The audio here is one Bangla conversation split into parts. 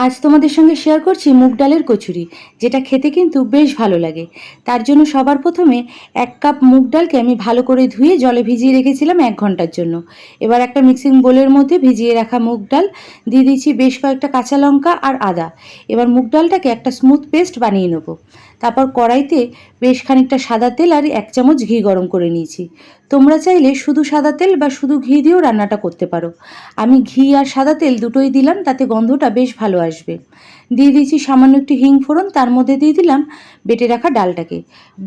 আজ তোমাদের সঙ্গে শেয়ার করছি মুগ ডালের কচুরি, যেটা খেতে কিন্তু বেশ ভালো লাগে। তার জন্য সবার প্রথমে 1 কাপ মুগ ডালকে আমি ভালো করে ধুয়ে জলে ভিজিয়ে রেখেছিলাম 1 ঘন্টার জন্য। এবার একটা মিক্সিং বোলের মধ্যে ভিজিয়ে রাখা মুগ ডাল দিয়ে দিচ্ছি, বেশ কয়েকটা কাঁচা লঙ্কা আর আদা। এবার মুগ ডালটাকে একটা স্মুথ পেস্ট বানিয়ে নেব। তারপর কড়াইতে বেশ খানিকটা সাদা তেল আর 1 চামচ ঘি গরম করে নিয়েছি। তোমরা চাইলে শুধু সাদা তেল বা শুধু ঘি দিয়েও রান্নাটা করতে পারো। আমি ঘি আর সাদা তেল দুটোই দিলাম, তাতে গন্ধটা বেশ ভালো আসবে। দিয়ে দিয়েছি সামান্য একটু হিং ফোড়ন, তার মধ্যে দিয়ে দিলাম বেটে রাখা ডালটাকে।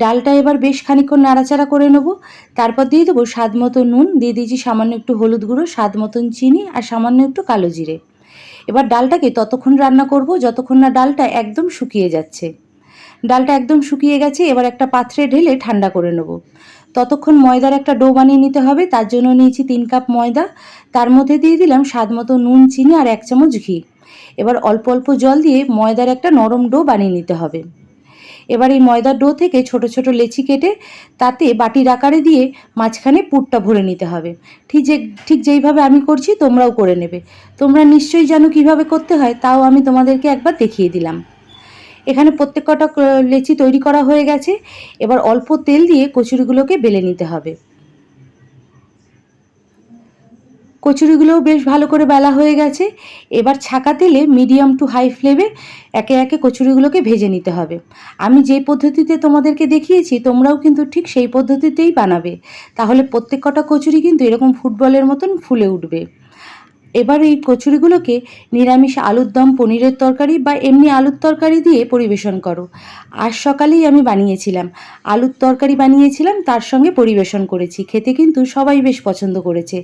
ডালটা এবার বেশ খানিকক্ষণ নাড়াচাড়া করে নেব। তারপর দিয়ে দেবো স্বাদ মতো নুন, দিয়ে দিয়েছি সামান্য একটু হলুদ গুঁড়ো, স্বাদ মতন চিনি আর সামান্য একটু কালো জিরে। এবার ডালটাকে ততক্ষণ রান্না করব যতক্ষণ না ডালটা একদম শুকিয়ে যাচ্ছে। ডালটা একদম শুকিয়ে গেছে, এবার একটা পাত্রে ঢেলে ঠান্ডা করে নেব। ততক্ষণ ময়দার একটা ডো বানিয়ে নিতে হবে। তার জন্য নিয়েছি 3 কাপ ময়দা, তার মধ্যে দিয়ে দিলাম স্বাদ মতো নুন, চিনি আর 1 চামচ ঘি। এবার অল্প অল্প জল দিয়ে ময়দার একটা নরম ডো বানিয়ে নিতে হবে। এবার এই ময়দার ডো থেকে ছোট ছোট লেচি কেটে তাতে বাটির আকারে দিয়ে মাঝখানে পুরটা ভরে নিতে হবে। ঠিক যেইভাবে আমি করছি তোমরাও করে নেবে। তোমরা নিশ্চয়ই জানো কিভাবে করতে হয়, তাও আমি তোমাদেরকে একবার দেখিয়ে দিলাম। এখানে প্রত্যেক কটা লেচি তৈরি করা হয়ে গেছে। এবার অল্প তেল দিয়ে কচুরিগুলোকে বেলে নিতে হবে। কচুরিগুলোও বেশ ভালো করে বেলা হয়ে গেছে। এবার ছাঁকা তেলে মিডিয়াম টু হাই ফ্লেমে একে একে কচুরিগুলোকে ভেজে নিতে হবে। আমি যে পদ্ধতিতে তোমাদেরকে দেখিয়েছি তোমরাও কিন্তু ঠিক সেই পদ্ধতিতেই বানাবে, তাহলে প্রত্যেক কটা কচুরি কিন্তু এরকম ফুটবলের মতন ফুলে উঠবে। এবার এই কচুরিগুলোকে নিরামিষ আলুর দম, পনিরের তরকারি বা এমনি আলুর তরকারি দিয়ে পরিবেশন করো। আজ সকালেই আমি বানিয়েছিলাম, আলুর তরকারি বানিয়েছিলাম, তার সঙ্গে পরিবেশন করেছি। খেতে কিন্তু সবাই বেশ পছন্দ করেছে।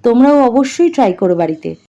তোমরাও অবশ্যই ট্রাই করো বাড়িতে।